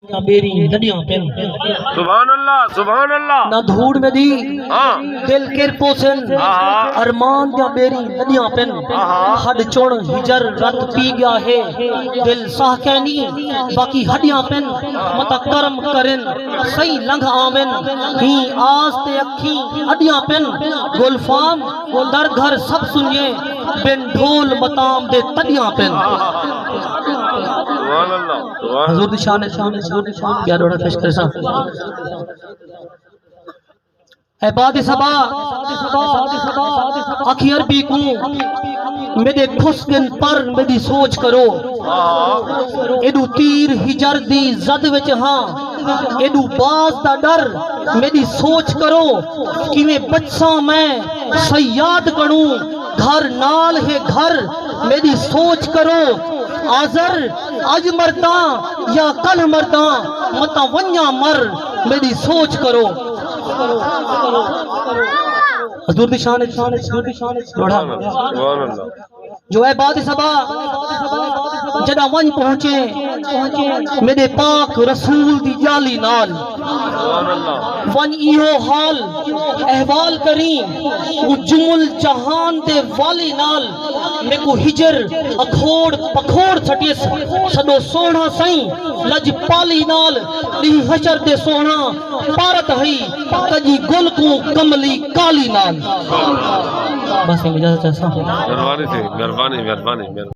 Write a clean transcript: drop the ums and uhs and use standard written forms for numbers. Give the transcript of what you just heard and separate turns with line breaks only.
میری نڈیاں پن
سبحان اللہ
نہ دھوڑ میں دی دل کر پوسن ارمان دیا میری نڈیاں پن ہڈ چوڑ ہجر رت پی گیا ہے دل ساہ کہنی باقی ہڈیاں پن متا کرم کرن صحیح لنگ آمن ہی آس تے اکھی ہڈیاں پن گلفام در گھر سب سنیے بن ڈھول متام دے تڈیاں پن حضور دی شان کیا روڑا پیش کرے سا عباد سبا آخی عربی کو میرے خسکن پر میری سوچ کرو ایڈو تیر ہجر دی زد وچ ہاں ایڈو باز دا ڈر میری سوچ کرو کہ میں بچساں میں سیاد کروں گھر نال ہے گھر میری سوچ کرو آزر آج مرداں یا کل مرداں متا ونیا مر میری سوچ کرو حضور دی شان روڑا جو عباد سبا جڑا ون پہنچے میرے پاک رسول دی جالی نال ون ایہو حال احوال کریں وہ جمل جہان دے والی نال میں کو ہجر اکھوڑ پکھوڑ چھٹیس سدو سونا سائیں لج پالی نال دی حشر دے سونا پارت ہئی کجی گل کو کملی کالی نال بس میں اجازت چاہتا ہوں
مہربانی